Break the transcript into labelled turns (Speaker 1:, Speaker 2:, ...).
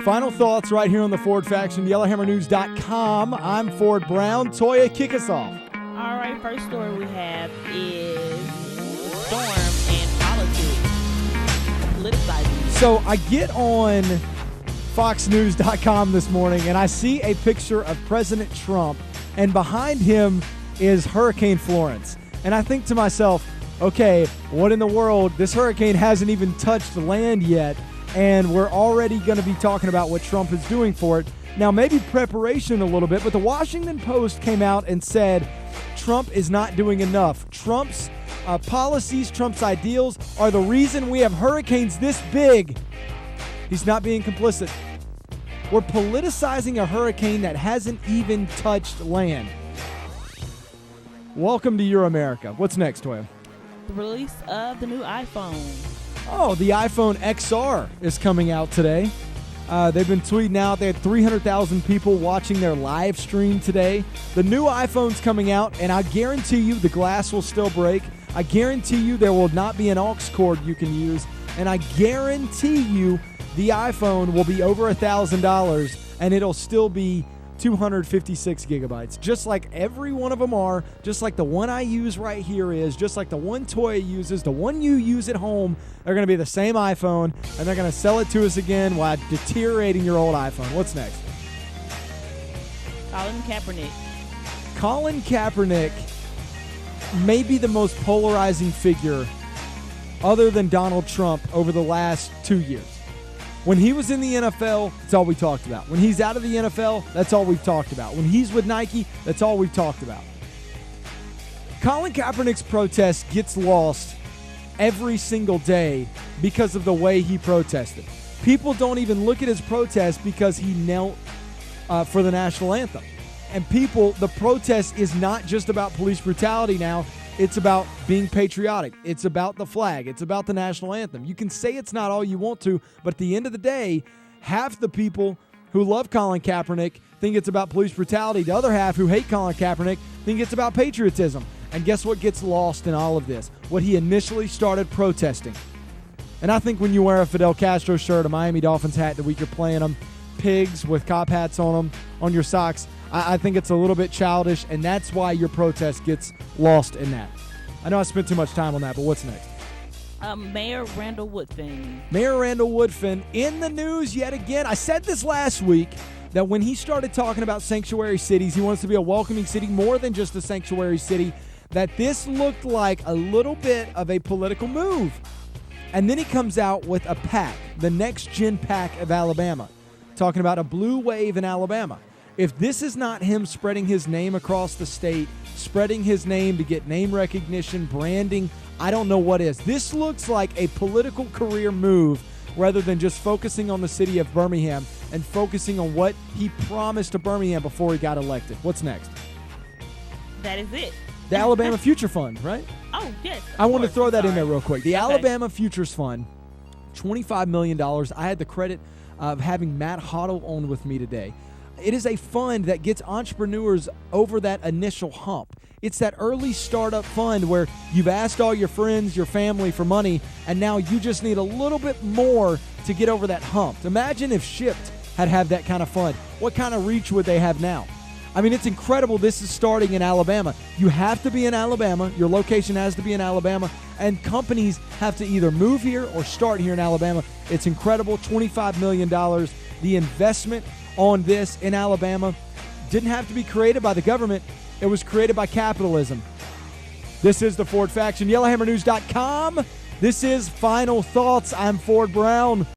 Speaker 1: Final thoughts right here on the Ford Faction, YellowHammerNews.com. I'm Ford Brown. Toya, kick us off.
Speaker 2: All right, first story we have is Storm and Politics. Politicizing.
Speaker 1: So I get on FoxNews.com this morning, and I see a picture of President Trump, and behind him is Hurricane Florence. And I think to myself, okay, what in the world? This hurricane hasn't even touched land yet, and we're already going to be talking about what Trump is doing for it. Now, maybe preparation a little bit, but the Washington Post came out and said Trump is not doing enough. Trump's policies, Trump's ideals are the reason we have hurricanes this big. He's not being complicit. We're politicizing a hurricane that hasn't even touched land. Welcome to Your America. What's next, Toya?
Speaker 2: The release of the new iPhone.
Speaker 1: Oh, the iPhone XR is coming out today. They've been tweeting out. They had 300,000 people watching their live stream today. The new iPhone's coming out, and I guarantee you the glass will still break. I guarantee you there will not be an aux cord you can use. And I guarantee you the iPhone will be over $1,000, and it'll still be 256 gigabytes, just like every one of them are, just like the one I use right here is, just like the one Toya uses, the one you use at home. They're going to be the same iPhone, and they're going to sell it to us again while deteriorating your old iPhone. What's next?
Speaker 2: Colin Kaepernick.
Speaker 1: Colin Kaepernick may be the most polarizing figure other than Donald Trump over the last 2 years. When he was in the NFL, that's all we talked about. When he's out of the NFL, that's all we've talked about. When he's with Nike, that's all we've talked about. Colin Kaepernick's protest gets lost every single day because of the way he protested. People don't even look at his protest because he knelt for the national anthem. And the protest is not just about police brutality now. It's about being patriotic. It's about the flag. It's about the national anthem. You can say it's not all you want to, but at the end of the day, half the people who love Colin Kaepernick think it's about police brutality. The other half who hate Colin Kaepernick think it's about patriotism. And guess what gets lost in all of this? What he initially started protesting. And I think when you wear a Fidel Castro shirt, a Miami Dolphins hat the week you're playing them, pigs with cop hats on them, on your socks, I think it's a little bit childish, and that's why your protest gets lost in that. I know I spent too much time on that, but what's next?
Speaker 2: Mayor Randall Woodfin.
Speaker 1: Mayor Randall Woodfin in the news yet again. I said this last week that when he started talking about sanctuary cities, he wants to be a welcoming city more than just a sanctuary city, that this looked like a little bit of a political move. And then he comes out with a PAC, the Next Gen PAC of Alabama, talking about a blue wave in Alabama. If this is not him spreading his name across the state, spreading his name to get name recognition, branding, I don't know what is. This looks like a political career move rather than just focusing on the city of Birmingham and focusing on what he promised to Birmingham before he got elected. What's next?
Speaker 2: That is it.
Speaker 1: The Alabama Futures Fund, right?
Speaker 2: Oh, yes.
Speaker 1: I want to throw that in there real quick. The
Speaker 2: Okay.
Speaker 1: Alabama Futures Fund, $25 million. I had the credit of having Matt Hoddle on with me today. It is a fund that gets entrepreneurs over that initial hump. It's that early startup fund where you've asked all your friends, your family for money, and now you just need a little bit more to get over that hump. Imagine if Shipt had that kind of fund. What kind of reach would they have now? I mean, it's incredible this is starting in Alabama. You have to be in Alabama. Your location has to be in Alabama. And companies have to either move here or start here in Alabama. It's incredible. $25 million. The investment on this in Alabama didn't have to be created by the government. It was created by capitalism. This is the Ford Faction, YellowHammerNews.com. This is Final Thoughts. I'm Ford Brown.